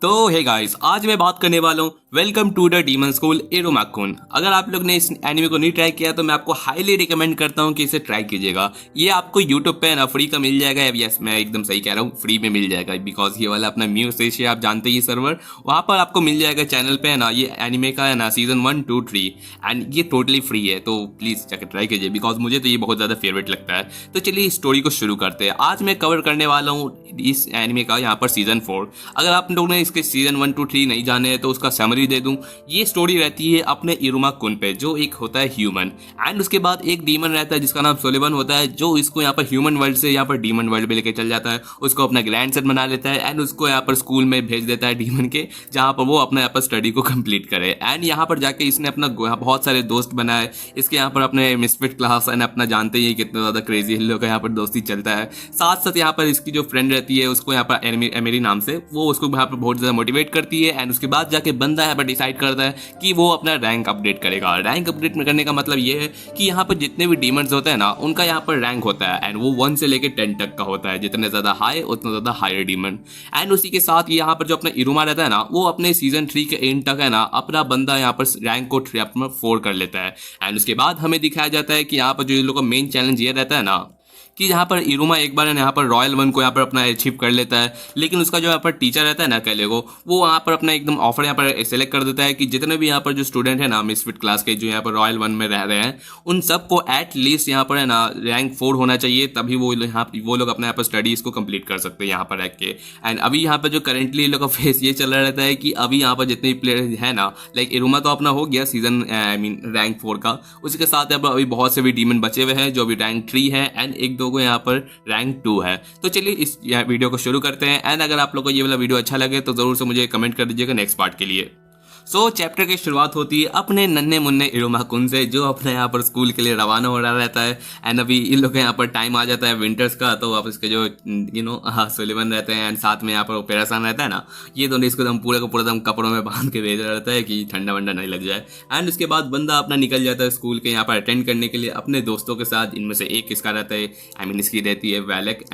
तो hey guys, आज मैं बात करने वाला हूँ welcome to the demon school एरोमाकुन। अगर आप लोग ने इस एनिमे को नहीं ट्राई किया तो मैं आपको हाईली रिकमेंड करता हूँ कि इसे ट्राई कीजिएगा। ये आपको यूट्यूब पे ना फ्री का मिल जाएगा। यस, मैं एकदम सही कह रहा हूँ, फ्री में मिल जाएगा, बिकॉज ये वाला अपना म्यूज एशिया आप जानते ही सर्वर, वहाँ पर आपको मिल जाएगा चैनल पे है ना। ये एनिमे का है ना सीजन 1, 2, 3 एंड ये टोटली फ्री है, तो प्लीज़ जाकर ट्राई कीजिए, बिकॉज मुझे तो ये बहुत ज़्यादा फेवरेट लगता है। तो चलिए स्टोरी को शुरू करते हैं। आज मैं कवर करने वाला हूँ इस एनिमे का यहाँ पर सीजन 4। अगर आप लोग ने इसके सीजन 1, 2, 3 नहीं जाने हैं तो उसका समरी दे दूं। ये स्टोरी रहती है अपने इरुमा-कुन पे, जो एक होता है ह्यूमन, एंड उसके बाद एक डीमन रहता है जिसका नाम सोलिवन होता है, जो इसको यहाँ पर ह्यूमन वर्ल्ड से यहाँ पर डीमन वर्ल्ड में लेकर चल जाता है। उसको अपना ग्रैंडसन बना लेता है एंड उसको यहाँ पर स्कूल में भेज देता है डीमन के, जहाँ पर वो अपने यहाँ पर स्टडी को कंप्लीट करे। एंड यहाँ पर जाके इसने अपना बहुत सारे दोस्त बनाए। इसके यहाँ पर अपने मिसफिट क्लास एंड अपना जानते ही कितना ज़्यादा क्रेजी लोग का यहाँ पर दोस्ती चलता है। साथ साथ यहाँ पर इसकी जो फ्रेंड रहती है उसको यहाँ पर एमेरी नाम से, वो उसको यहाँ पर बहुत ज़्यादा मोटिवेट करती है। एंड उसके बाद जाके बंदा यहाँ पर डिसाइड करता है कि वो अपना रैंक अपडेट करेगा। रैंक अपडेट करने का मतलब ये है कि यहाँ पर जितने भी डीमंस होते हैं ना, उनका यहाँ पर रैंक होता है एंड वो 1 से लेकर 10 तक का होता है। जितने ज़्यादा हाई उतना ज़्यादा हायर डीमन। एंड उसी के साथ यहाँ पर जो अपना इरुमा रहता है ना, वो अपने सीजन 3 के एंड तक है ना अपना बंदा यहाँ पर रैंक को 4 कर लेता है। एंड उसके बाद हमें दिखाया जाता है कि यहाँ पर जो इन लोगों का मेन चैलेंज ये रहता है ना कि यहाँ पर इरुमा एक बार यहाँ पर रॉयल 1 को यहाँ पर अपना अचीव कर लेता है, लेकिन उसका जो यहाँ पर टीचर रहता है ना कैले को, वो वहाँ पर अपना एकदम ऑफर यहाँ पर सेलेक्ट कर देता है कि जितने भी यहाँ पर जो स्टूडेंट है ना मिसफिट क्लास के, जो यहाँ पर रॉयल 1 में रह रहे हैं, उन सबको एट लीस्ट यहाँ पर है ना रैंक 4 होना चाहिए, तभी वो लोग अपने यहाँ पर स्टडीज़ को कंप्लीट कर सकते हैं यहाँ पर रह के। एंड अभी यहाँ पर जो करेंटली लोग का फेस ये चल रहा रहता है कि अभी यहाँ पर जितने भी प्लेयर है ना, लाइक इरुमा तो अपना हो गया सीजन रैंक 4 का, उसी के साथ यहाँ पर अभी बहुत से भी डीमन बचे हुए हैं जो अभी रैंक 3 है एंड एक दो को यहाँ पर रैंक 2 है। तो चलिए इस वीडियो को शुरू करते हैं। एंड अगर आप लोगों को ये वाला वीडियो अच्छा लगे तो जरूर से मुझे कमेंट कर दीजिएगा नेक्स्ट पार्ट के लिए। चैप्टर की शुरुआत होती है अपने नन्हे मुन्ने इरुमा-कुन से, जो अपने यहाँ पर स्कूल के लिए रवाना हो रहा रहता है। एंड अभी इन लोग के यहाँ पर टाइम आ जाता है विंटर्स का, तो आप इसके जो सोलिवन रहते हैं एंड साथ में यहाँ पर ओपेरासान रहता है ना, ये दोनों इसको दम पूरे को पूरा दम कपड़ों में बांध के भेज रहा रहता है कि ठंडा वंडा नहीं लग जाए। एंड उसके बाद बंदा अपना निकल जाता है स्कूल के यहाँ पर अटेंड करने के लिए अपने दोस्तों के साथ। इनमें से एक किसका रहता है, इसकी रहती है वैलेक,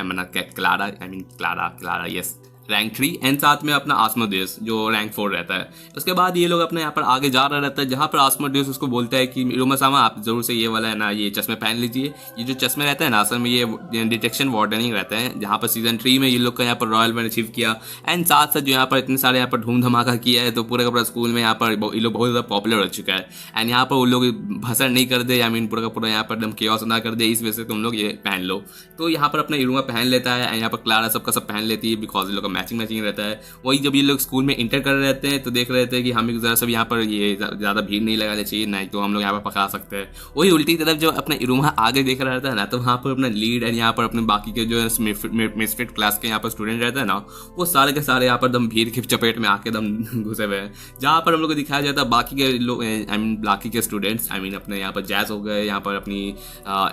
क्लारा, यस, रैंक 3 एंड साथ में अपना आस्मोदेस जो रैंक 4 रहता है। उसके बाद ये लोग अपने यहाँ पर आगे जा रहा रहता है, जहाँ पर आस्मोदेस उसको बोलता है कि इरुमा-सामा आप जरूर से ये वाला है ना ये चश्मे पहन लीजिए। ये जो चश्मे रहते हैं ना, असल में ये डिटेक्शन वार्डनिंग रहते हैं, जहाँ पर सीजन 3 में ये लोग का यहाँ पर रॉयल वन अचीव किया। एंड साथ साथ जो यहाँ पर इतने सारे यहाँ पर धूम धमाका किया है, तो पूरा का पूरा स्कूल में यहाँ पर ये लोग बहुत ज़्यादा पॉपुलर हो चुका है। एंड यहाँ पर उन लोग भसड़ नहीं कर दे, पूरा का पूरा यहाँ पर एकदम केओस ना कर दे, इस वजह से तुम लोग ये पहन लो। तो यहाँ पर अपना इरुमा पहन लेता है एंड यहाँ पर क्लारा सबका सब पहन लेती है, बिकॉज ये लोग का मैचिंग रहता है। वही जब ये लोग स्कूल में इंटर कर रहे रहते हैं तो देख रहे थे कि हमें ज़रा सब यहाँ पर ये ज़्यादा भीड़ नहीं लगानी चाहिए, नहीं तो हम लोग यहाँ पर पकड़ा सकते हैं। वही उल्टी तरफ जब अपना इरुमा आगे देख रहा रहता है ना, तो वहाँ पर अपना लीड एंड यहाँ पर अपने बाकी के जो मिसफिट क्लास के यहाँ पर स्टूडेंट रहते हैं ना, वो सारे के सारे यहाँ पर दम भीड़ की चपेट में आके दम घुसे हुए हैं। जहाँ पर हम लोग को दिखाया जाता है बाकी के लोग बाकी के स्टूडेंट्स अपने यहाँ पर जैस हो गए, यहाँ पर अपनी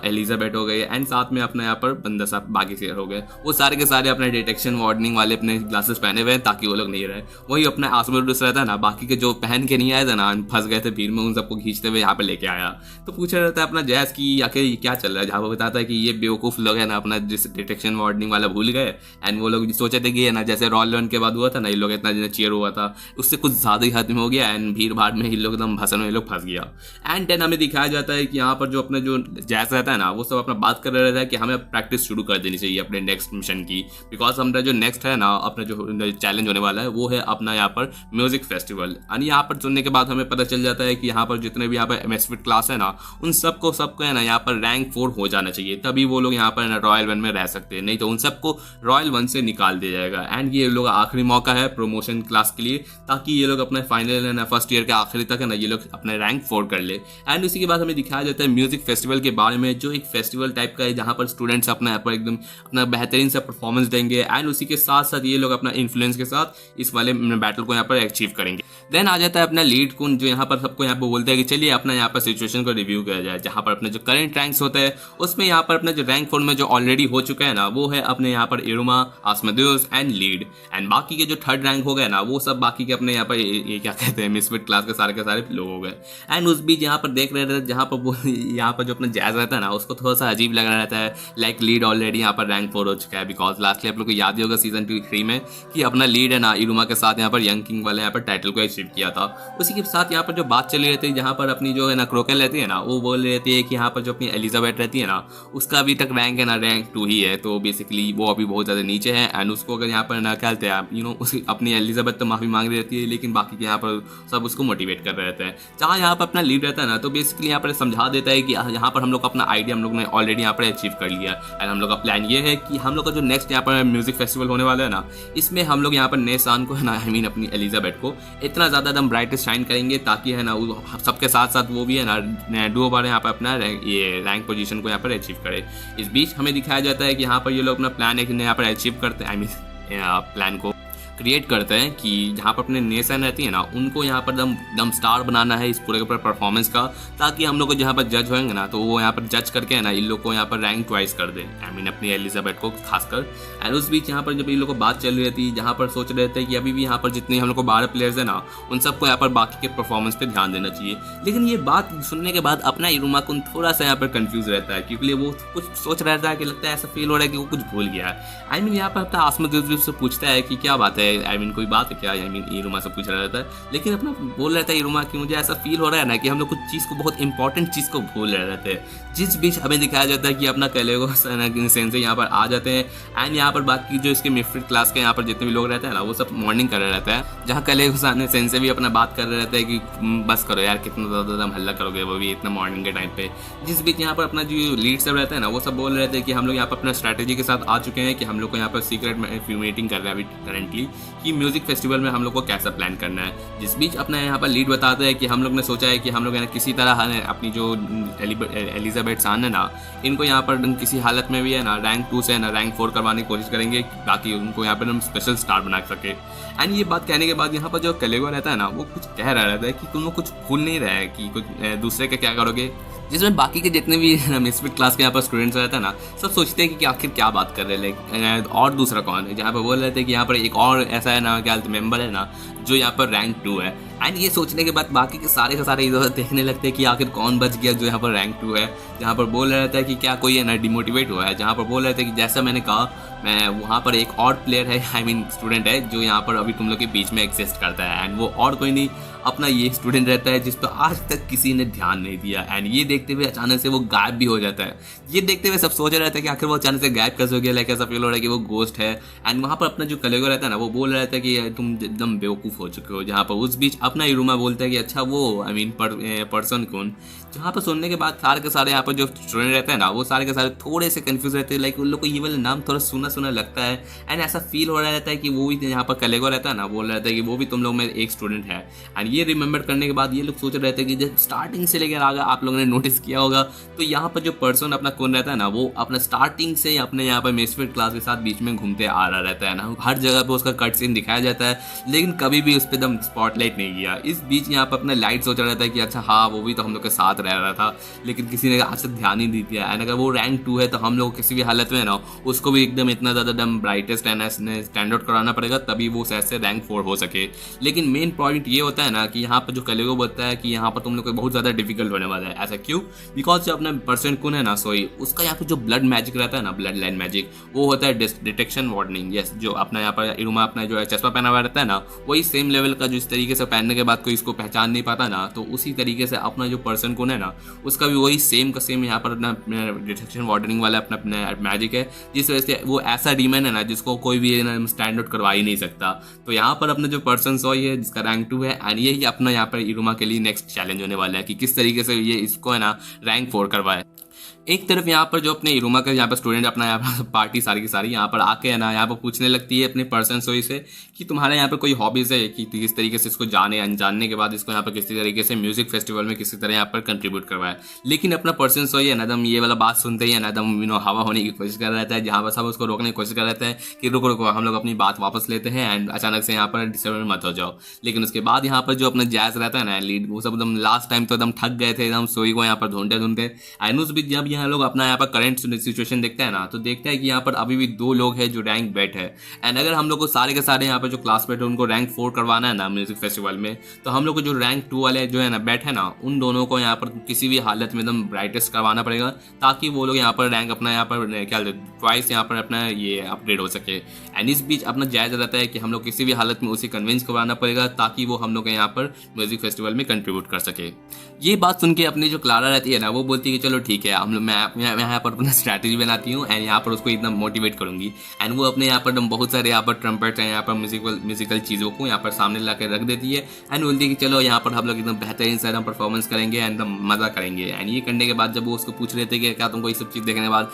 एलिजाबेथ हो गई एंड साथ में अपना यहाँ पर बंदा साहब बाकी से हो गए, वो सारे के सारे अपने डिटेक्शन वार्डनिंग वाले अपने ग्लासेस पहने हुए ताकि वो लोग नहीं रहे। वही अपना आस्मोदेस रहता है ना, बाकी के जो पहन के नहीं आए थे ना, फंस गए थे भीड़ में, उन सबको खींचते हुए यहाँ पे लेके आया। तो पूछ रहा रहता है अपना जैस की आखिर क्या चल रहा है, जहाँ पर बताता है कि ये बेवकूफ़ लोग है ना अपना जिस डिटेक्शन वार्डनिंग वाला भूल गए। एंड वो लोग सोचे थे कि है ना जैसे रॉयल वन के बाद हुआ था ना, ये लोग इतना जितना चीयर हुआ था उससे कुछ ज़्यादा ही खत्म हो गया एंड भीड़ भाड़ में ये लोग एकदम भसन में ये लोग फंस गया। एंड देन हमें दिखाया जाता है कि यहाँ पर जो अपना जो जैस रहता है ना, वो सब अपना बात कर रहा रहता है कि हमें प्रैक्टिस शुरू कर देनी चाहिए अपने नेक्स्ट मिशन की, बिकॉज हमारा जो नेक्स्ट है ना अपना जो चैलेंज होने वाला है वो है अपना यहाँ पर म्यूजिक फेस्टिवल। यानी यहाँ पर सुनने के बाद हमें पता चल जाता है कि यहाँ पर जितने भी यहाँ पर मिसफिट क्लास है ना, उन सबको है ना यहाँ पर रैंक 4 हो जाना चाहिए, तभी वो लोग यहाँ पर रॉयल 1 में रह सकते हैं, नहीं तो उन सबको रॉयल 1 से निकाल दिया जाएगा। एंड ये लोग आखिरी मौका है प्रमोशन क्लास के लिए, ताकि ये लोग अपने फाइनल है ना फर्स्ट ईयर के आखिरी तक है ना ये लोग अपने रैंक 4 कर ले। एंड उसी के बाद हमें दिखाया जाता है म्यूजिक फेस्टिवल के बारे में, जो एक फेस्टिवल टाइप का है जहाँ पर स्टूडेंट्स अपना यहाँ पर एकदम अपना बेहतरीन सा परफॉर्मेंस देंगे एंड उसी के साथ साथ ये लोग अपना इन्फ्लुएंस के साथ इस वाले बैटल को यहाँ पर अचीव करेंगे। देन आ जाता है अपना लीड कुन, जो यहाँ पर सबको यहाँ पर बोलता है कि चलिए अपना यहाँ पर सिचुएशन को रिव्यू किया जाए, जहाँ पर अपने जो करंट रैंक्स होते हैं उसमें यहाँ पर अपना जो रैंक 4 में जो ऑलरेडी हो चुका है ना वो है अपने यहाँ पर इरुमा, आस्मोदेउस एंड लीड। एंड बाकी के जो थर्ड रैंक हो गए ना वो सब बाकी के अपने यहाँ पर ये क्या कहते हैं मिसफिट क्लास के सारे लोग हो गए। एंड उस बीच यहाँ पर देख रहे थे जहाँ पर वो यहाँ पर जो अपना जैज रहता है ना उसको थोड़ा सा अजीब लग रहा रहता है, लाइक लीड ऑलरेडी यहाँ पर रैंक 4 हो चुका है, बिकॉज लास्टली आप लोग को याद ही होगा सीजन 2-3 में कि अपना लीड है ना इरुमा के साथ यहाँ पर यंग किंग वाले यहाँ पर टाइटल को अचीव किया था। उसी के साथ यहाँ पर जो बात चली रहती है जहाँ पर अपनी जो है ना क्रोकेल रहती है ना वो बोल रहती है कि यहाँ पर जो अपनी एलिजाबेथ रहती है ना उसका अभी तक रैंक है ना रैंक 2 ही है, तो बेसिकली वो अभी बहुत ज़्यादा नीचे है। एंड उसको अगर यहाँ पर ना कहते हैं उसी अपनी एलिजाबेथ तो माफ़ी मांग रही रहती है, लेकिन बाकी के यहाँ पर सब उसको मोटिवेट कर रहे रहते हैं। जहाँ यहाँ पर अपना लीड रहता है ना तो बेसिकली यहाँ पर समझा देता है कि यहाँ पर हम लोग अपना आइडिया हम लोग ने ऑलरेडी यहाँ पर अचीव कर लिया। एंड हम लोग का प्लान ये है कि हम लोग का जो नेक्स्ट यहाँ पर म्यूजिक फेस्टिवल होने वाला है ना इसमें हम लोग यहाँ पर नए सान को है ना अपनी एलिजाबेथ को इतना ज़्यादा एकदम ब्राइटेस्ट शाइन करेंगे ताकि है ना सबके साथ साथ वो भी है ना 2 बार यहाँ पर अपना ये रैंक पोजीशन को यहाँ पर अचीव करे। इस बीच हमें दिखाया जाता है कि यहाँ पर ये लोग अपना प्लान एक यहाँ पर अचीव करते हैं, प्लान को क्रिएट करते हैं कि जहाँ पर अपने नेशन रहती है ना उनको यहाँ पर दम स्टार बनाना है इस पूरे के पूरे परफॉर्मेंस का, ताकि हम लोग को जहाँ पर जज होंगे ना तो वो यहाँ पर जज करके है ना इन लोग को यहाँ पर रैंक ट्वाइस कर दे, अपनी एलिजाबेथ को खासकर। एंड उस बीच यहाँ पर जब इन लोग को बात चल रही थी जहाँ पर सोच रहे थे कि अभी भी यहाँ पर जितने हम लोग को 12 प्लेयर्स है ना उन सबको यहाँ पर बाकी के परफॉर्मेंस पे ध्यान देना चाहिए। लेकिन ये बात सुनने के बाद अपना इरुमा कुन थोड़ा सा यहाँ पर कंफ्यूज रहता है, क्योंकि वो कुछ सोच रहता है कि लगता है ऐसा फील हो रहा है कि वो कुछ भूल गया है। यहाँ पर अपना आस्मोदेउस से पूछता है कि क्या बात है, कोई बात है क्या, इरुमा से पूछ रहा रहता है। लेकिन अपना बोल रहता है इरुमा कि मुझे ऐसा फील हो रहा है ना कि हम लोग कुछ चीज़ को बहुत इंपॉर्टेंट चीज़ को भूल रहे रहते हैं। जिस बीच हमें दिखाया जाता है कि अपना कैलेगो सेंसे यहाँ पर आ जाते हैं। एंड यहाँ पर बाकी जो इसके मिफ्रिड क्लास के यहाँ पर जितने भी लोग रहते हैं ना वो सब मॉर्निंग कर रहे रहते हैं, जहाँ कैलेगो सेंसे भी अपना बात कर रहे रहते हैं कि बस करो यार, कितना ज़्यादा हल्ला करोगे, वो भी इतना मॉर्निंग के टाइम पे। जिस बीच यहाँ पर अपना जो लीड सब रहता है ना वो सब बोल रहे थे कि हम लोग यहाँ पर अपना स्ट्रैटेजी के साथ आ चुके हैं कि हम लोग को यहाँ पर सीक्रेट मीटिंग कर रहे हैं अभी करेंटली कि म्यूजिक फेस्टिवल में हम लोग को कैसा प्लान करना है। जिस बीच अपना यहाँ पर लीड बताते हैं कि हम लोग ने सोचा है कि हम लोग किसी तरह अपनी जो एलिजाबेथ सान है ना इनको यहाँ पर किसी हालत में भी है ना रैंक 2 से ना रैंक 4 करवाने की कोशिश करेंगे ताकि उनको यहाँ पर हम स्पेशल स्टार बना सके। एंड ये बात कहने के बाद यहाँ पर जो कैलेगो रहता है ना वो कुछ कह रहा रहता है कि तुम लोग कुछ भूल नहीं रहा है कि कुछ दूसरे का क्या करोगे, जिसमें बाकी के जितने भी मिसफिट क्लास के यहाँ पर स्टूडेंट्स रहते हैं ना सब सोचते हैं कि आखिर क्या बात कर रहे हैं, और दूसरा कौन है। जहाँ पर बोल रहे थे कि यहाँ पर एक और ऐसा है ना क्या मेंबर है ना जो यहाँ पर रैंक 2 है। एंड ये सोचने के बाद बाकी के सारे इधर देखने लगते हैं कि आखिर कौन बच गया जो यहाँ पर रैंक 2 है। जहाँ पर बोल रहा था कि क्या कोई है ना डिमोटिवेट हुआ है, जहाँ पर बोल रहे थे कि जैसा मैंने कहा मैं वहाँ पर एक और प्लेयर है स्टूडेंट है जो यहाँ पर अभी तुम लोग के बीच में एग्जिस्ट करता है। एंड वो और कोई नहीं अपना ये स्टूडेंट रहता है जिस पर आज तक किसी ने ध्यान नहीं दिया। एंड ये देखते हुए अचानक से वो गायब भी हो जाता है। ये देखते हुए सब सोच रहे थे कि आखिर वो अचानक से गायब कैसे हो गया, लाइक ऐसा फील हो रहा है कि वो गोस्ट है। एंड वहाँ पर अपना जो कैलेगो रहता है ना वो बोल रहा था कि तुम एकदम बेवकूफ़ हो चुके हो। जहाँ पर उस बीच अपना इरुमा बोलता है कि अच्छा वो पर्सन कौन। जहाँ पर सुनने के बाद सारे के सारे यहाँ पर जो स्टूडेंट रहते हैं ना वो सारे के सारे थोड़े से कंफ्यूज रहते हैं, लाइक उन लोग को ये वाला नाम थोड़ा सुना लगता है। एंड ऐसा फील हो रहा रहता है कि वो भी यहाँ पर कैलेगो रहता है ना बोल रहा था कि वो भी तुम लोग में एक स्टूडेंट है। एंड ये रिमेंबर करने के बाद ये लोग सोच रहे थे कि जब स्टार्टिंग से लेकर आगे आप लोगों ने नोटिस किया होगा तो यहाँ पर जो पर्सन अपना कौन रहता है ना वो अपना स्टार्टिंग से अपने यहाँ पर मिसफिट क्लास के साथ बीच में घूमते आ रहा रहता है ना। हर जगह पर उसका कट सीन दिखाया जाता है लेकिन कभी भी उस पर एकदम स्पॉटलाइट नहीं किया। इस बीच यहाँ पर अपना लाइट सोच रहा था कि अच्छा हाँ वो भी तो हम लोग के साथ रह रहा था, लेकिन किसी ने आज तक ध्यान ही नहीं दिया। एंड अगर वो रैंक 2 है तो हम लोग किसी भी हालत में ना उसको भी एकदम इतना ज़्यादा एकदम ब्राइटेस्ट स्टैंड आउट कराना पड़ेगा तभी वो ऐसे रैंक 4 हो सके। लेकिन मेन पॉइंट ये होता है ना कि यहाँ पर जो कैलेगो बोलता है कि यहाँ पर तुम लोग को बहुत ज़्यादा डिफिकल्ट होने वाला है। ऐसा क्यों? बिकॉज जो अपना पर्सन कौन है ना सोई उसका यहाँ पर जो ब्लड मैजिक रहता है ना, ब्लड लाइन मैजिक, वो होता है डिटेक्शन वार्निंग। यस, जो अपना यहाँ पर इरुमा अपना जो है चश्मा पहना हुआ रहता है ना वही सेम लेवल का जो इस तरीके से पहनने के बाद कोई इसको पहचान नहीं पाता ना, तो उसी तरीके से अपना जो पर्सन कौन है ना उसका भी वही सेम का सेम यहाँ पर अपना डिटेक्शन वार्निंग वाला अपना मैजिक है, जिस वजह से वो ऐसा डीमन है ना जिसको कोई भी स्टैंड आउट करवा ही नहीं सकता। तो यहाँ पर अपना जो पर्सन सोई है जिसका रैंक 2 है एंड यही अपना यहाँ पर इरुमा के लिए नेक्स्ट चैलेंज होने वाला है कि किस तरीके से ये इसको है ना रैंक 4 करवाए। एक तरफ यहाँ पर जो अपने इरोमा का यहाँ पर स्टूडेंट अपना यहाँ पर पार्टी सारी की सारी यहाँ पर आके है ना यहाँ पर पूछने लगती है अपने पर्सन सोई से कि तुम्हारे यहाँ पर कोई हॉबीज़ है कि किस तरीके से इसको जानने के बाद इसको यहाँ पर किसी तरीके से म्यूजिक फेस्टिवल में किसी तरह यहाँ पर कंट्रीब्यूट करवाए। लेकिन अपना पर्सन सोई है ना एकदम ये वाला बात सुनते ही है ना एकदम हवा होने की कोशिश कर रहता है, जहाँ पर सब उसको रोकने की कोशिश कर रहता है कि रुको रुको हम लोग अपनी बात वापस लेते हैं एंड अचानक से यहाँ पर डिस्टर्ब मत हो जाओ। लेकिन उसके बाद यहाँ पर जो अपना जैज रहता है ना लीड, वो सब एकदम लास्ट टाइम तो एकदम थक गए थे एकदम सोई को यहाँ पर ढूंढते ढूंढते। एंड उस बीच जब यहाँ लोग अपना यहाँ पर करंट सिचुएशन देखते हैं ना तो देखते हैं कि यहाँ पर अभी भी 2 लोग हैं जो रैंक बैठ है। एंड अगर हम लोग को सारे के सारे यहाँ पर जो क्लासमेट है उनको रैंक 4 करवाना है ना म्यूजिक फेस्टिवल में, तो हम लोग को जो रैंक 2 वाले जो है ना बैठ है ना उन दोनों को यहाँ पर किसी भी हालत में एकदम ब्राइटेस्ट करवाना पड़ेगा ताकि वो लोग यहाँ पर रैंक अपना यहाँ पर क्या ट्वाइस यहाँ पर अपना ये अपग्रेड हो सके। एंड इस बीच अपना जायज़ रहता है कि हम लोग किसी भी हालत में उसे कन्विंस करवाना पड़ेगा ताकि वो हम लोग यहाँ पर म्यूजिक फेस्टिवल में कंट्रीब्यूट कर सके। ये बात सुन के अपनी जो क्लारा रहती है ना वो बोलती है कि चलो ठीक है हम लोग मैं यहाँ पर अपना स्ट्रैटेजी बनाती हूँ एंड यहाँ पर उसको एकदम मोटिवेट करूँगी। एंड वो अपने यहाँ पर बहुत सारे यहाँ पर ट्रम्पेट हैं यहाँ पर म्यूजिकल चीज़ों को यहाँ पर सामने ला कर रख देती है एंड बोलती है कि चलो यहाँ पर हम लोग एकदम बेहतरीन से एकदम परफॉर्मेंस करेंगे एंड एकदम मज़ा करेंगे। एंड ये करने के बाद जब वो उसको पूछ रहे थे कि क्या तुमको ये सब चीज़ देखने के बाद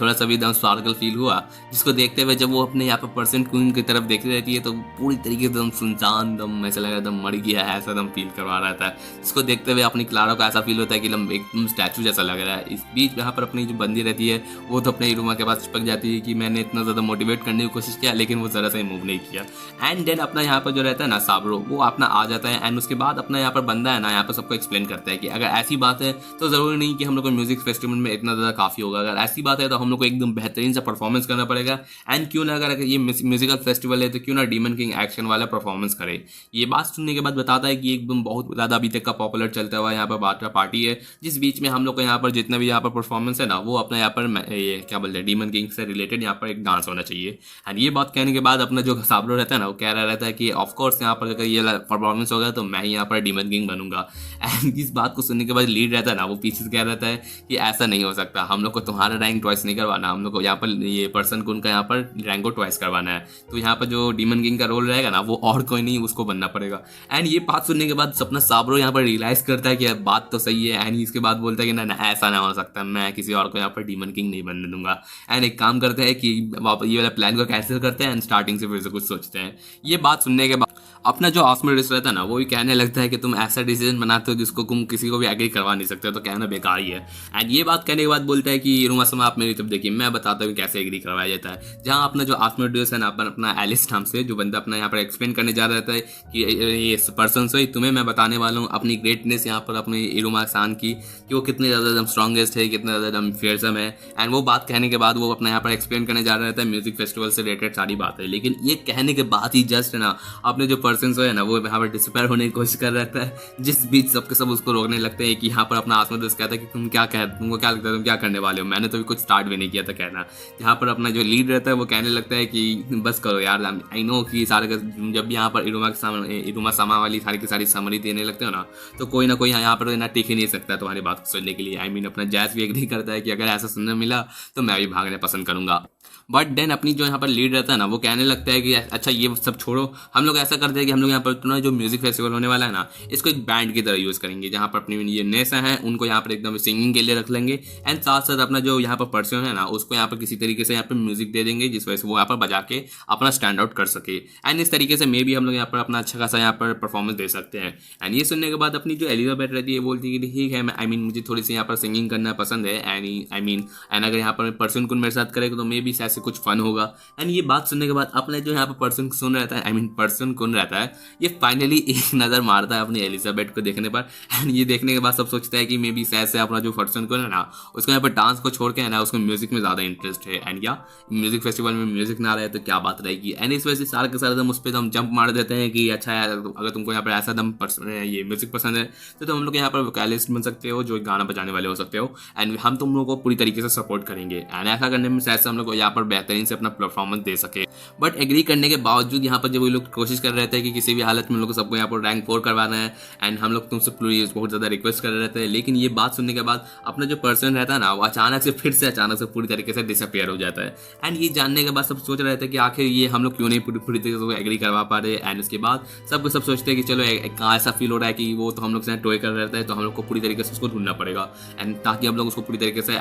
थोड़ा सा भी एकदम स्पार्कल फील हुआ, जिसको देखते हुए जब वो अपने यहाँ पर पर्सन क्वीन की तरफ देखती रहती है तो पूरी तरीके से एकदम सुनसान एकदम ऐसा लगा एकदम मर गया है ऐसा एकदम फील करवा रहा था। जिसको देखते हुए अपनी क्लारा को ऐसा फील होता है कि एकदम स्टैचू जैसा लग रहा है। इस बीच यहाँ पर अपनी जो बंदी रहती है वो तो अपने रूमा के पास चिपक जाती है कि मैंने इतना ज़्यादा मोटिवेट करने की कोशिश किया लेकिन वो ज़रा सा मूव नहीं किया। एंड देन अपना यहाँ पर जो रहता है ना साबरो वो अपना आ जाता है एंड उसके बाद अपना यहाँ पर बंदा है ना यहाँ पर सबको एक्सप्लेन करता है कि अगर ऐसी बात है तो ज़रूरी नहीं कि हम लोग को म्यूजिक फेस्टिवल में इतना ज़्यादा काफ़ी होगा, अगर ऐसी बात है तो हम लोग को एकदम बेहतरीन सा परफॉर्मेंस करना पड़ेगा। एंड क्यों ना अगर ये म्यूजिकल फेस्टिवल है तो क्यों ना डीमन किंग एक्शन वाला परफॉर्मेंस करे। ये बात सुनने के बाद बताता है कि एकदम बहुत ज़्यादा अभी तक का पॉपुलर चलता हुआ यहाँ पर बात का पार्टी है, जिस बीच में हम लोग को यहाँ पर जितना भी यहाँ पर परफॉर्मेंस है ना वो अपना यहाँ पर ये क्या बोलते हैं डीमन किंग से रिलेटेड यहाँ पर एक डांस होना चाहिए। एंड ये बात कहने के बाद अपना जो साबरो रहता है ना वो कह रहा रहता है कि ऑफकोर्स यहाँ पर अगर ये परफॉर्मेंस होगा तो मैं ही यहाँ पर डीमन किंग बनूंगा। एंड इस बात को सुनने के बाद लीड रहता है ना वो पीछे से कह रहता है कि ऐसा नहीं हो सकता, हम लोग को तुम्हारा रैंक ट्वाइस नहीं करवाना, हम लोग को यहाँ पर ये पर्सन को उनका यहाँ पर रैंक को ट्वाइस करवाना है। तो यहाँ पर जो डीमन किंग का रोल रहेगा ना वो और कोई नहीं उसको बनना पड़ेगा। एंड ये बात सुनने के बाद सपना साबरो यहाँ पर रियलाइज करता है कि बात तो सही है। एंड इसके बाद बोलता है कि ना ऐसा ना हो सकता, मैं किसी और को यहाँ पर डीमन किंग नहीं बनने दूंगा। एंड एक काम करते हैं कि ये वाला प्लान को कैंसिल करते हैं एंड स्टार्टिंग से फिर से कुछ सोचते हैं। ये बात सुनने के बाद अपना जो आसमेडिस रहता है ना वो भी कहने लगता है कि तुम ऐसा डिसीजन बनाते हो जिसको तुम किसी को भी एग्री करवा नहीं सकते, तो कहना बेकार ही है। एंड ये बात कहने के बाद बोलता है कि रूमा आप मेरी तरफ देखिए मैं बताता हूँ कैसे एग्री करवाया जाता है। जहाँ अपना जो आसमेडिस है ना अपना एलिस नाम से जो बंदा अपना यहाँ पर एक्सप्लेन करने जा रहा है कि ये पर्सन से तुम्हें मैं बताने वाला हूँ अपनी ग्रेटनेस यहाँ पर अपने इरुमा सान की कि वो कितने ज़्यादा एकदम स्ट्रॉन्गेस्ट है, कितना ज़्यादा एकदम फेयरसम है। एंड वो बात कहने के बाद वो अपना यहाँ पर एक्सप्लेन करने जा रहा था म्यूजिक फेस्टिवल से रिलेटेड सारी बात है। लेकिन ये कहने के बाद ही जस्ट ना अपने जो पर्सन है ना वो यहाँ पर डिस्पेयर होने की कोशिश कर रहा है, जिस बीच सबके सब उसको रोकने लगते हैं कि यहाँ पर अपना आसमदस कहता है कि तुम क्या तुमको क्या लगता है तुम क्या करने वाले हो, मैंने तो भी कुछ स्टार्ट भी नहीं किया था कहना। यहाँ पर अपना जो लीड रहता है वो कहने लगता है कि बस करो यार, आई नो कि सारे जब भी यहाँ पर इरुमा सामा वाली सारी की सारी समरी देने लगते हो ना तो कोई ना कोई यहाँ पर ना टिक ही नहीं सकता तुम्हारी बात को सुनने के लिए। आई मीन अपना जैस भी एग्री करता है कि अगर ऐसा सुनने मिला तो मैं भी भागने पसंद करूंगा। बट देन अपनी जो यहाँ पर लीड रहता है ना वो कहने लगता है कि अच्छा ये सब छोड़ो, हम लोग ऐसा करते हैं कि हम लोग यहाँ पर तुम्हारा जो म्यूजिक फेस्टिवल होने वाला है ना इसको एक बैंड की तरह यूज़ करेंगे, जहाँ पर अपनी ये नेसा हैं उनको यहाँ पर एकदम सिंगिंग के लिए रख लेंगे एंड साथ साथ अपना जो यहाँ पर पर्सन है ना उसको यहाँ पर किसी तरीके से यहाँ पर म्यूजिक दे देंगे जिस वजह से वो यहाँ पर बजा के अपना स्टैंड आउट कर सके। एंड इस तरीके से मे भी हम लोग यहाँ पर अपना अच्छा खासा यहाँ पर परफॉर्मेंस दे सकते हैं। एंड ये सुनने के बाद अपनी जो एलिजाबेथ रहती है बोलती है कि ठीक है आई मीन मुझे थोड़ी सी यहाँ पर सिंगिंग करना पसंद है एंड अगर यहाँ पर पर्सन को मेरे साथ करेगा तो मे भी ऐसे कुछ फन होगा। एंड ये बात सुनने के बाद अपने जो यहाँ पर पर्सन सुन रहता है पर्सन कौन रहता है ये फाइनली एक नज़र मारता है अपनी एलिजाबेथ को देखने पर। एंड ये देखने के बाद सब सोचता है कि मे बी शायद से अपना जो पर्सन को है ना उसको यहाँ पर डांस को छोड़ के है ना उसको म्यूजिक में ज़्यादा इंटरेस्ट है। एंड या म्यूजिक फेस्टिवल में म्यूजिक ना रहे तो क्या बात रहेगी। एंड इस वजह से सारे के सारे दम उस पर दम जंप मार देते हैं कि अच्छा यार अगर तुमको यहाँ पर ऐसा दम ये म्यूजिक पसंद है तो तुम लोग यहाँ पर वोकलिस्ट बन सकते हो जो गाना बजाने वाले हो सकते हो एंड हम तुम लोगों को पूरी तरीके से सपोर्ट करेंगे। एंड ऐसा करने में शायद से हम लोग यहाँ पर बेहतरीन से अपना परफॉर्मेंस दे सके। बट एग्री करने के बावजूद यहाँ पर जब वो लोग कोशिश कर रहे थे कि किसी भी हालत में लोग सबको यहाँ पर रैंक 4 करवाना है एंड हम लोग तुमसे प्लीज बहुत ज़्यादा रिक्वेस्ट कर रहे थे, लेकिन ये बात सुनने के बाद अपना जो पर्सन रहता है ना वो अचानक से पूरी तरीके से डिसअपियर हो जाता है। एंड ये जानने के बाद सब सोच रहे थे कि आखिर ये हम लोग क्यों नहीं पूरी तरीके से एग्री करवा पा रहे। एंड उसके बाद सब सोचते हैं कि चलो ऐसा फील हो रहा है कि वो तो हम लोग से टॉय कर रहे थे तो हम लोग को पूरी तरीके से उसको ढूंढना पड़ेगा एंड ताकि हम लोग उसको पूरी तरीके से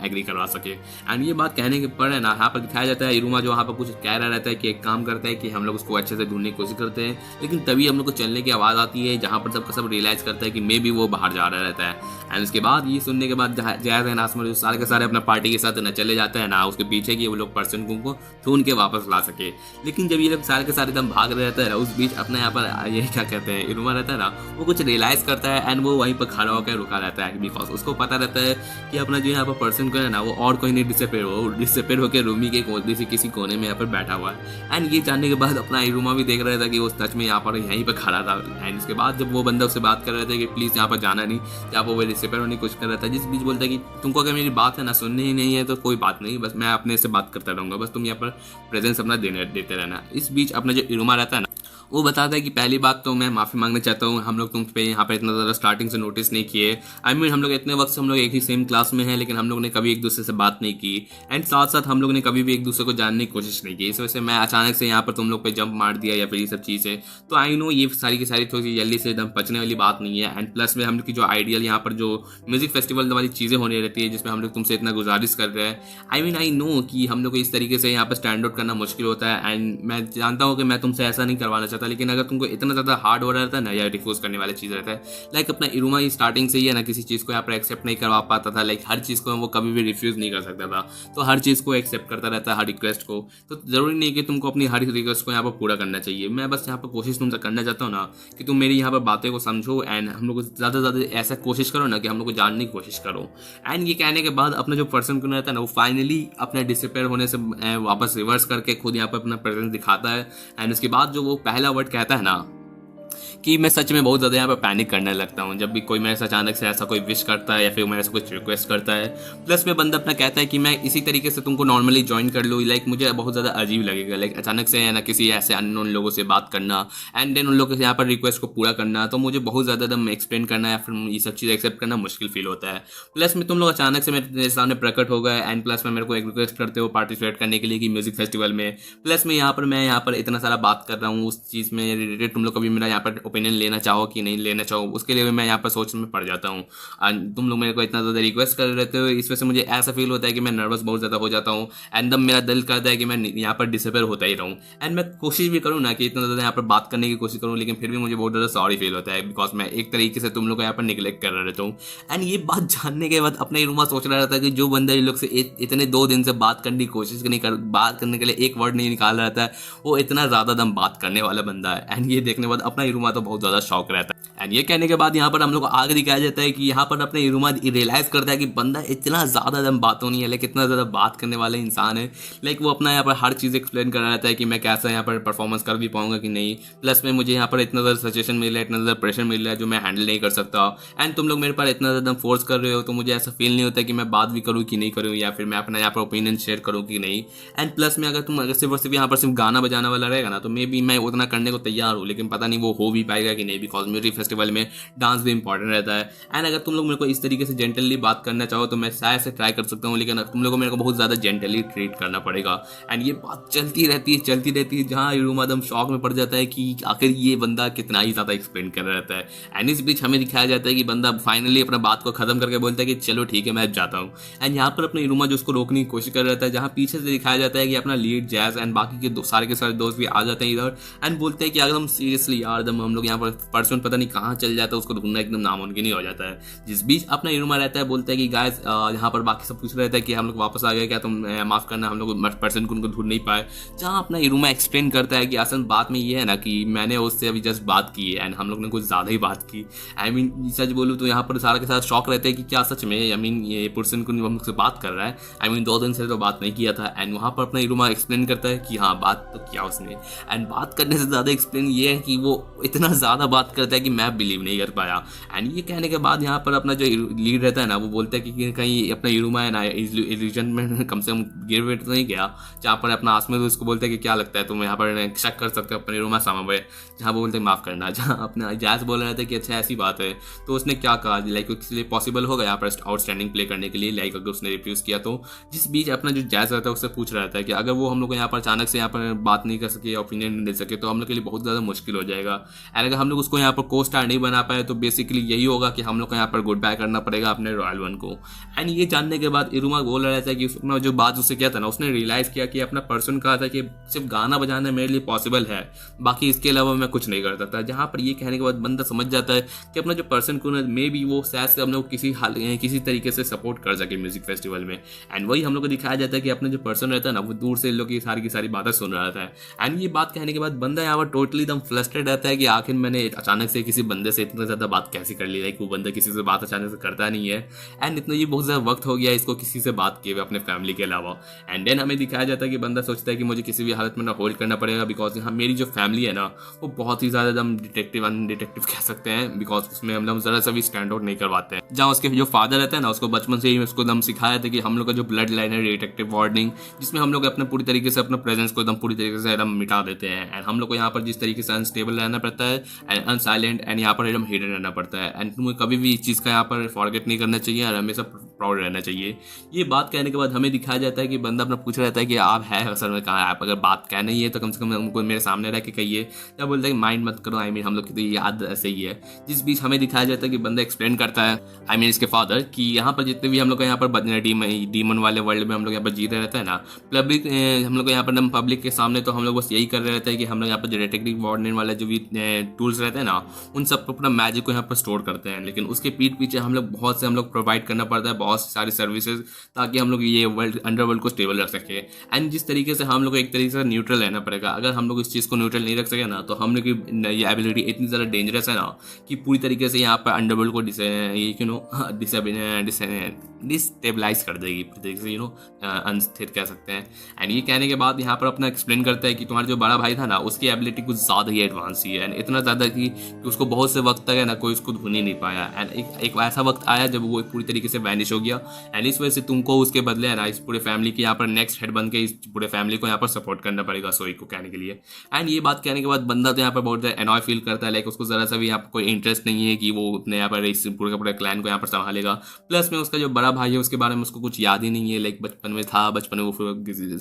एग्री करवा सके। एंड ये बात कहने के पर है ना, यहाँ पर दिखाया जाता है इरुमा जो वहाँ पर कुछ कह रहा रहता है कि एक काम करता है कि हम लोग उसको अच्छे से ढूंढने की कोशिश करते हैं, लेकिन तभी हम लोग को चलने की आवाज़ आती है जहाँ पर सबका सब रियलाइज़ करता है कि मे बी वो बाहर जा रहा रहता है। एंड उसके बाद ये सुनने के बाद जैज एंड आसमा जो सारे के सारे अपना पार्टी के साथ ना चले जाते हैं ना उसके पीछे कि वो लोग पर्सन को ढूंढ के वापस ला सके। लेकिन जब ये लोग सारे के सारे एकदम भाग रहे रहते हैं उस बीच अपने यहाँ पर ये क्या कहते हैं इरुमा रहता है ना, वो कुछ रियलाइज़ करता है एंड वो वहीं पर खड़ा होकर रुका रहता है, बिकॉज उसको पता रहता है कि अपना जो यहाँ पर पर्सन को है ना वो और कोई नहीं डिसअपेयर होकर रूमी के किसी कोने में यहाँ पर बैठा हुआ है। एंड ये जानने के बाद अपना इरुमा भी देख रहा था कि वो सच में यहाँ पर यहीं पर खड़ा था। एंड उसके बाद जब वो बंदा उससे बात कर रहा था कि प्लीज़ यहाँ पर जाना नहीं, जहाँ पर वो डिसअपेयर होने की कोशिश कर रहा था, जिस बीच बोलता है कि तुमको अगर मेरी बात है ना सुननी ही नहीं है तो कोई बात नहीं, बस मैं अपने से बात करता रहूँगा, बस तुम यहाँ पर प्रेजेंस अपना देते रहना। इस बीच अपना जो इरुमा रहता है ना वो बताता है कि पहली बात तो मैं माफ़ी मांगना चाहता हूँ, हम लोग तुम पे यहाँ पर इतना ज़्यादा स्टार्टिंग से नोटिस नहीं किए। हम लोग इतने वक्त से हम लोग एक ही सेम क्लास में हैं, लेकिन हम लोग ने कभी एक दूसरे से बात नहीं की। एंड साथ साथ हम लोग ने कभी भी एक दूसरे को जानने की कोशिश नहीं की। इस वजह से मैं अचानक से यहाँ पर तुम लोग पे जंप मार दिया या फिर ये सब चीज़ें, तो आई नो ये सारी की सारी थोड़ी जल्दी से एकदम पचने वाली बात नहीं है। एंड प्लस में हम लोग की जो आइडियल यहाँ पर जो म्यूजिक फेस्टिवल वाली चीज़ें होने रहती है जिसमें हम लोग तुमसे इतना गुजारिश कर रहे हैं, आई नो कि हम लोग को इस तरीके से यहाँ पर स्टैंड आउट करना मुश्किल होता है। एंड मैं जानता हूँ कि मैं तुमसे ऐसा नहीं करवाना चाहता, लेकिन अगर तुमको इतना ज़्यादा हार्ड हो रहता है ना या रिफ्यूज़ करने वाली चीज़ रहता है, लाइक अपना इरुमा ही स्टार्टिंग से ही है ना किसी चीज़ को यहाँ पर एक्सेप्ट नहीं करवा पाता था, लाइक हर चीज़ को वो कभी भी रिफ्यूज़ नहीं कर सकता था, तो हर चीज़ को एक्सेप्ट करता रहता है, हर रिक्वेस्ट को। तो ज़रूरी नहीं कि तुमको अपनी हर रिक्वेस्ट को यहाँ पर पूरा करना चाहिए। मैं बस यहाँ पर कोशिश तुमसे करना चाहता हूँ ना कि तुम मेरी यहाँ पर बातें को समझो एंड हम लोग ज़्यादा से ज़्यादा ऐसा कोशिश करो ना कि हम लोग को जानने की कोशिश करो। एंड ये कहने के बाद अपना जो पर्सन को रहता है ना वो फाइनली अपने डिसअपेयर होने से वापस रिवर्स करके खुद यहाँ पर अपना प्रेजेंस दिखाता है। एंड उसके बाद जो वो पहला वर्ड कहता है ना कि मैं सच में बहुत ज़्यादा यहाँ पर पैनिक करने लगता हूँ जब भी कोई मेरे से अचानक से ऐसा कोई विश करता है या फिर मेरे से कुछ रिक्वेस्ट करता है। प्लस में बंदा अपना कहता है कि मैं इसी तरीके से तुमको नॉर्मली ज्वाइन कर लूँ, लाइक मुझे बहुत ज़्यादा अजीब लगेगा, लाइक अचानक से है ना किसी ऐसे अननोन लोगों से बात करना एंड देन उन लोगों के यहाँ पर रिक्वेस्ट को पूरा करना, तो मुझे बहुत ज़्यादा एकदम एक्सप्लेन करना या फिर ये सब चीज़ एक्सेप्ट करना मुश्किल फील होता है। प्लस में तुम लोग अचानक से मेरे सामने प्रकट हो गए एंड प्लस में मेरे को एक रिक्वेस्ट करते हो पार्टिसिपेट करने के लिए कि म्यूजिक फेस्टिवल में। प्लस में मैं यहाँ पर इतना सारा बात कर रहा हूँ उस चीज़ में रिलेटेड, तुम लोग कभी मेरा यहाँ पर ओपिनियन लेना चाहो कि नहीं लेना चाहो, उसके लिए मैं यहाँ पर सोच में पड़ जाता हूँ। तुम लोग मेरे को इतना ज़्यादा रिक्वेस्ट कर रहते हो, इस वजह से मुझे ऐसा फील होता है कि मैं नर्वस बहुत ज़्यादा हो जाता हूँ एंड दम मेरा दिल करता है कि मैं यहाँ पर डिसअपेयर होता ही रहूँ। एंड मैं कोशिश भी करूँ ना कि इतना ज़्यादा यहाँ पर बात करने की कोशिश करूँ, लेकिन फिर भी मुझे बहुत ज़्यादा सॉरी फील होता है बिकॉज मैं एक तरीके से तुम लोग को यहाँ पर निगलेक्ट कर रहा रहता हूँ। एंड ये बात जानने के बाद अपने रूमा सोच रहा था कि जो बंदा इन लोग से इतने 2 दिन से बात करने की कोशिश बात करने के लिए एक वर्ड नहीं निकाल रहा था, वो इतना ज़्यादा दम बात करने वाला बंदा है। एंड ये देखने के बाद अपना रूमा तो बहुत ज़्यादा शौक रहता है। एंड ये कहने के बाद यहाँ पर हम लोग को आगे दिखाया जाता है कि यहाँ पर अपने इरुमा रियलाइज़ करता है कि बंदा इतना ज़्यादा दम बातों नहीं है, लाइक इतना ज़्यादा बात करने वाला इंसान है, लाइक वो अपना यहाँ पर हर चीज़ एक्सप्लेन कर रहा रहता है कि मैं कैसा यहाँ पर परफॉर्मेंस कर भी पाऊंगा कि नहीं। प्लस में मुझे यहाँ पर इतना ज़्यादा सजेशन मिल रहा है, इतना ज़्यादा प्रेशर मिल रहा है जो मैं हैंडल नहीं कर सकता। एंड तुम लोग मेरे पर इतना ज़्यादा फोर्स कर रहे हो तो मुझे ऐसा फील नहीं होता कि मैं बात भी करूँ कि नहीं करूँ या फिर मैं अपना यहाँ पर ओपिनियन शेयर करूँ कि नहीं। एंड प्लस में अगर सिर्फ और सिर्फ यहाँ पर सिर्फ गाना बजाना वाला रहेगा ना तो मे बी मैं उतना करने को तैयार हूँ, लेकिन पता नहीं वो हो भी पाएगा कि नहीं, बिकॉज म्यूजिक फेस्टिवल में डांस भी इंपॉर्टेंट रहता है। एंड अगर तुम लोग मेरे को इस तरीके से जेंटली बात करना चाहो तो मैं शायद से ट्राई कर सकता हूँ, लेकिन तुम लोगों को मेरे को बहुत ज़्यादा जेंटली ट्रीट करना पड़ेगा। एंड ये बात चलती रहती है जहाँ रूम एकदम शॉक में पड़ जाता है कि आखिर ये बंदा कितना ही ज़्यादा एक्सप्लेन कर रहता है। एंड इस बीच हमें दिखाया जाता है कि बंदा फाइनली अपना बात को खत्म करके बोलता है कि चलो ठीक है मैं जाता हूँ। एंड यहाँ पर अपने रूमा जो उसको रोकने की कोशिश कर रहा है, जहाँ पीछे से दिखाया जाता है कि अपना लीड जैज एंड बाकी के सारे दोस्त भी आ जाते हैं इधर एंड बोलते हैं कि अगर हम सीरियसली यार दम हम लोग यहाँ पर पर्सन पता नहीं कहाँ चल जाता है, उसको ढूंढना एकदम नामुमकिन ही हो जाता है। जिस बीच अपना इरुमा रहता है बोलता है कि गाइस यहाँ पर बाकी सब पूछ रहे थे कि हम लोग वापस आ गए क्या, तुम माफ़ करना हम लोग पर्सन को उनको ढूंढ नहीं पाए। जहाँ अपना इरुमा एक्सप्लेन करता है कि असल बात में ये है ना कि मैंने उससे अभी जस्ट बात की है एंड हम लोग ने कुछ ज़्यादा ही बात की। आई मीन सच बोलूँ तो यहाँ पर सारा के साथ शौक रहते हैं कि क्या सच में ये पर्सन को हम लोग से बात कर रहा है। 2 दिन से तो बात नहीं किया था। एंड वहाँ पर अपना इरुमा एक्सप्लेन करता है कि हाँ बात तो किया उसने। एंड बात करने से ज़्यादा एक्सप्लेन ये है कि वो इतना ज़्यादा बात करता है कि मैं बिलीव नहीं कर पाया। एंड ये कहने के बाद यहाँ पर अपना जो लीड रहता है ना वो बोलता है कि कहीं अपना इरुमा है ना इल्यूजन में कम से कम गिर वेट तो नहीं गया। जहाँ पर अपना आसमान उसको बोलता है कि क्या लगता है तुम यहाँ पर शक कर सकते हो अपने इरुमा सामने, जहाँ वो बोलते हैं माफ़ करना। जहाँ अपना जैज बोल रहा था कि अच्छा ऐसी बात है तो उसने क्या कहा लाइक इसलिए पॉसिबल होगा यहाँ पर आउटस्टैंडिंग प्ले करने के लिए, लाइक अगर उसने रिफ्यूज़ किया तो। जिस बीच अपना जो जैज रहता है उससे पूछ रहा था कि अगर वो हम लोग को यहाँ पर अचानक से यहाँ पर बात नहीं कर सके, ओपिनियन नहीं दे सके तो हम लोग के लिए बहुत ज़्यादा मुश्किल हो जाएगा। एंड अगर हम लोग उसको यहाँ पर को स्टार नहीं बना पाए तो बेसिकली यही होगा कि हम लोग को यहाँ पर गुड बाय करना पड़ेगा अपने रॉयल वन को। एंड ये जानने के बाद इरुमा बोल रहा था कि उसने जो बात उससे किया था ना, उसने रियलाइज़ किया कि अपना पर्सन कहा था कि सिर्फ गाना बजाना मेरे लिए पॉसिबल है, बाकी इसके अलावा मैं कुछ नहीं कर सकता। जहाँ पर ये कहने के बाद बंदा समझ जाता है कि अपना जो पर्सन को मे बी वो शायद से हम लोग किसी तरीके से सपोर्ट कर सके म्यूजिक फेस्टिवल में। एंड वही हम लोग को दिखाया जाता है कि अपना जो पर्सन रहता है ना, वो दूर से लोग की सारी बातें सुन रहा था। एंड ये बात कहने के बाद बंदा यहाँ पर टोटली एकदम फ्लस्ट्रेड रहता है कि आखिर मैंने अचानक से किसी बंदे से इतना ज़्यादा बात कैसे कर ली। लाइक वो बंदा किसी से बात अचानक से करता नहीं है। एंड इतना ये बहुत ज़्यादा वक्त हो गया इसको किसी से बात किए हुए अपने फैमिली के अलावा। एंड देन हमें दिखाया जाता है कि बंदा सोचता है कि मुझे किसी भी हालत में ना होल्ड करना पड़ेगा, बिकॉज यहाँ मेरी जो फैमिली है ना वो बहुत ही ज़्यादा हम डिटेक्टिव कह सकते हैं, बिकॉज उसमें हम लोग ज़रा सा भी स्टैंड आउट नहीं करवाते हैं। जहाँ उसके जो फादर रहते हैं ना, उसको बचपन से ही उसको एकदम सिखाया था कि हम लोग का जो ब्लड लाइन है डिटेक्टिव वार्निंग, जिसमें हम लोग अपने पूरी तरीके से अपना प्रेजेंस को एकदम पूरी तरीके से एकदम मिटा देते हैं। एंड हम लोग को यहाँ पर जिस तरीके से अनस्टेबल रहना पड़ता है एंड अनसाइलेंट एंड यहाँ पर एकदम हिडन रहना पड़ता है। एंड तुम्हें कभी भी इस चीज़ का यहाँ पर फॉरगेट नहीं करना चाहिए और हमेशा प्राउड रहना चाहिए। ये बात कहने के बाद हमें दिखाया जाता है कि बंदा अपना पूछ रहा था कि आप है असल में कहाँ है, आप अगर बात कहना ही है तो कम से कम हमको मेरे सामने रह के कहिए, या बोलता है कि माइंड मत करो, आई मीन हम लोग की तो ये याद ऐसे ही है। जिस बीच हमें दिखाया जाता है कि बंदा एक्सप्लेन करता है, आई मीन इसके फादर, कि यहाँ पर जितने भी हम लोग यहाँ पर डीमन वाले वर्ल्ड में हम लोग यहाँ पर जीते रहते हैं ना, पब्लिक हम लोग यहाँ पर पब्लिक के सामने तो हम लोग बस यही कर रहे रहते हैं कि हम लोग यहाँ पर डिटेक्टिव वार्निंग वाले जो भी टूल्स रहते हैं ना, उन सब पर अपना मैजिक को यहाँ पर स्टोर करते हैं। लेकिन उसके पीठ पीछे हम लोग बहुत से हम लोग प्रोवाइड करना पड़ता है बहुत सारी सर्विसेज, ताकि हम लोग ये अंडरवर्ल्ड को स्टेबल रख सके। एंड जिस तरीके से हम लोग एक तरीके से न्यूट्रल रहना पड़ेगा। अगर हम लोग इस चीज़ को न्यूट्रल नहीं रख सके ना, तो हम लोग की ये एबिलिटी इतनी ज़्यादा डेंजरस है ना कि पूरी तरीके से यहाँ पर अंडरवर्ल्ड को डिस्टेबलाइज कर देगी, तरीके से अनस्थिर कह सकते हैं। एंड ये कहने के बाद यहाँ पर अपना एक्सप्लेन करता है कि तुम्हारा जो बड़ा भाई था ना, उसकी एबिलिटी कुछ ज़्यादा ही एडवांस ही है। एंड इतना ज़्यादा कि उसको बहुत से वक्त तक है ना कोई उसको ढूंढ ही नहीं पाया। एंड एक ऐसा वक्त आया जब वो पूरी तरीके से वैनिश हो गया। एंड इस वजह से तुमको उसके बदले है ना इस पूरे फैमिली की यहाँ पर नेक्स्ट हेड बन के इस पूरे फैमिली को यहाँ पर सपोर्ट करना पड़ेगा सोई को कहने के लिए। एंड ये बात कहने के बाद बंदा तो यहाँ पर बहुत ज़्यादा एनॉय फील करता है। लाइक उसको ज़रा सा भी यहाँ पर कोई इंटरेस्ट नहीं है कि वो अपने यहाँ पर इस पूरे का पूरे क्लैन को यहाँ पर संभालेगा। प्लस में उसका जो बड़ा भाई है उसके बारे में उसको कुछ याद ही नहीं है। लाइक बचपन में था, बचपन में वो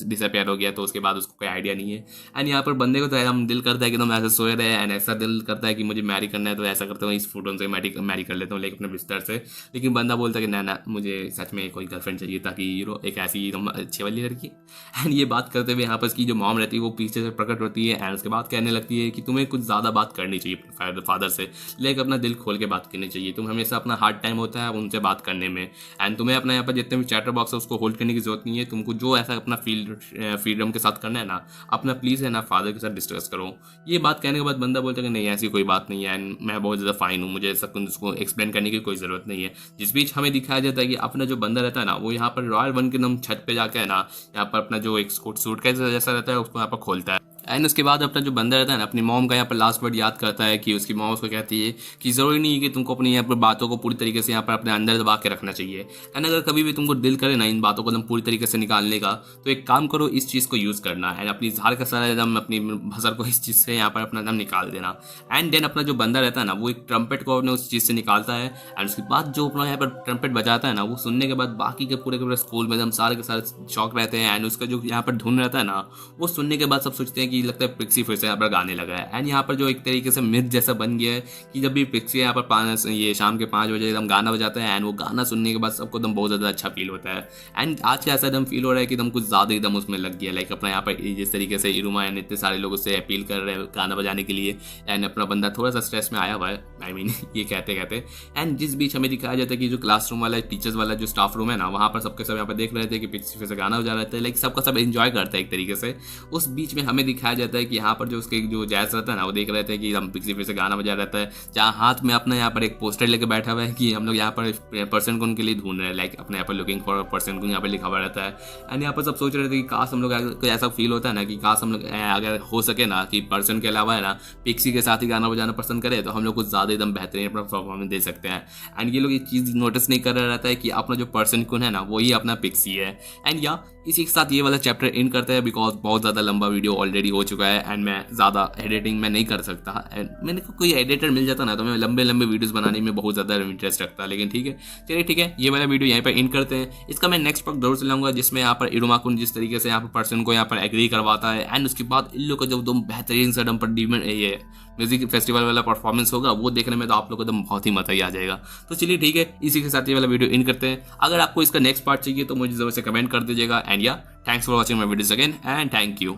डिसअपियर हो गया, तो उसके बाद उसको कोई आइडिया नहीं है। एंड यहाँ पर बंदे को तो एकदम दिल करता है कि एकदम ऐसे सोए रहे, एंड ऐसा दिल करता है कि मुझे मैरी करना है, तो ऐसा करता हूँ इस फोटो से मैरी कर लेता हूँ लाइक अपने बिस्तर से। लेकिन बंदा बोलता है कि ना मुझे सच में कोई गर्लफ्रेंड चाहिए ताकि एक ऐसी एकदम अच्छी वाली लड़की। एंड ये बात करते हुए यहाँ पर उसकी जो मॉम रहती है वो पीछे से प्रकट होती है। एंड उसके बाद कहने लगती है कि तुम्हें कुछ ज़्यादा बात करनी चाहिए अपने फादर से, लेकिन अपना दिल खोल के बात करनी चाहिए। तुम हमेशा अपना हार्ड टाइम होता है उनसे बात करने में। एंड तुम्हें अपना यहाँ पर जितने भी चैटर बॉक्स है उसको होल्ड करने की जरूरत नहीं है। तुमको जो ऐसा अपना फ्रीडम के साथ करना है ना, अपना प्लीज़ है ना फादर के साथ डिस्कस करो। ये बात कहने के बाद बंदा बोलता है कि नहीं ऐसी कोई बात नहीं है, एंड मैं बहुत ज़्यादा फाइन हूँ, मुझे ऐसा कुछ उसको एक्सप्लेन करने की कोई ज़रूरत नहीं है। जिस बीच हमें दिखाया जाता है कि अपना जो बंदा रहता है ना, वो यहाँ पर रॉयल वन के एकदम छत पे जाके है ना, यहाँ पर अपना जो एक सूट का जैसा रहता है उसको यहाँ पर खोलता है। एंड उसके बाद अपना जो बंदा रहता है ना, अपनी मॉम का यहाँ पर लास्ट वर्ड याद करता है कि उसकी मॉम उसको कहती है कि ज़रूरी नहीं है कि तुमको अपनी यहाँ पर बातों को पूरी तरीके से यहाँ पर अपने अंदर दबा के रखना चाहिए। एंड अगर कभी भी तुमको दिल करे ना इन बातों को एकदम पूरी तरीके से निकालने का, तो एक काम करो, इस चीज़ को यूज़ करना। एंड अपनी झाड़ का सारा एकदम अपनी भसर को इस चीज़ से यहाँ पर अपना एकदम निकाल देना। एंड देन अपना जो बंदा रहता है ना, वो एक ट्रम्पेट को अपने उस चीज़ से निकालता है। एंड उसके बाद जो अपना यहाँ पर ट्रम्पेट बजाता है ना, वो सुनने के बाद बाकी के पूरे स्कूल में एकदम सारे के सारे शौक रहते हैं। एंड उसका जो यहाँ पर धुन रहता है ना, वो सुनने के बाद सब सोचते हैं कि लगता है पिक्सी फिर से यहाँ पर गाने लगा है। एंड यहाँ पर जो एक तरीके से मिथ जैसा बन गया है कि जब भी पिक्सी यहाँ पर ये शाम के 5 बजे एकदम गाना बजाता है, एंड वो गाना सुनने के बाद सबको एकदम बहुत ज़्यादा अच्छा फील होता है। एंड आज का ऐसा एकदम फील हो रहा है कि एकदम कुछ ज़्यादा एकदम उसमें लग गया। लाइक अपना यहाँ पर जिस तरीके से इरुमा एंड इतने सारे लोग उससे अपील कर रहे हैं गाना बजाने के लिए। एंड अपना बंदा थोड़ा सा स्ट्रेस में आया हुआ है, आई मीन ये कहते कहते। एंड जिस बीच हमें दिखाया जाता है कि जो क्लासरूम वाला टीचर्स वाला जो स्टाफ रूम है ना, वहाँ पर सबके सब यहाँ पर देख रहे थे कि पिक्सी फिर से गाना बजा रहे थे। लाइक सबका सब एंजॉय करता है एक तरीके से। उस बीच में हमें दिखाया जाता है कि यहाँ पर जो उसके जो जैज रहता है ना, वो देख रहे थे कि हम पिक्सी फिर से गाना बजा रहता है, जहाँ हाथ में अपना यहाँ पर एक पोस्टर लेके बैठा हुआ है कि हम लोग यहाँ पर पर्सन को उनके लिए ढूंढ रहे हैं। लाइक अपने यहाँ पर लुकिंग फॉर पर्सन को यहाँ पर लिखा हुआ रहता है। एंड यहाँ पर सब सोच रहे थे कि काश हम लोग कोई ऐसा फील होता है ना कि काश हम लोग अगर हो सके ना कि पर्सन के अलावा है ना पिक्सी के साथ ही गाना बजाना पसंद करे, तो हम लोग कुछ ज़्यादा एकदम बेहतरीन अपना परफॉर्मेंस दे सकते हैं। एंड ये लोग ये चीज़ नोटिस नहीं कर रहा रहता है कि अपना जो पर्सन कौन है ना, वही अपना पिक्सी है। एंड या इसी के साथ ये वाला चैप्टर इन करते हैं, बिकॉज बहुत ज़्यादा लंबा वीडियो ऑलरेडी हो चुका है एंड मैं ज़्यादा एडिटिंग में नहीं कर सकता। एंड मैंने को कोई एडिटर मिल जाता ना तो मैं लंबे लंबे वीडियोस बनाने में बहुत ज़्यादा इंटरेस्ट रखता, लेकिन ठीक है चलिए ठीक है, ये वाला वीडियो यहाँ पर इन करते हैं। इसका मैं नेक्स्ट पार्ट जरूर चलाऊंगा जिसमें यहाँ पर इरोमाकुन जिस तरीके से यहाँ पर पर्सन को यहाँ पर एग्री करवाता है एंड उसके बाद इन लोग का जब एकदम बेहतरीन सा डम पर डीमन ये म्यूजिक फेस्टिवल वाला परफॉर्मेंस होगा वो देखने में तो आप लोग को एकदम बहुत ही मजा ही आ जाएगा। तो चलिए ठीक है, इसी के साथ ये वाला वीडियो इन करते हैं। अगर आपको इसका नेक्स्ट पार्ट चाहिए तो मुझे जरूर से कमेंट कर दीजिएगा एंड या thanks for watching my videos again and thank you.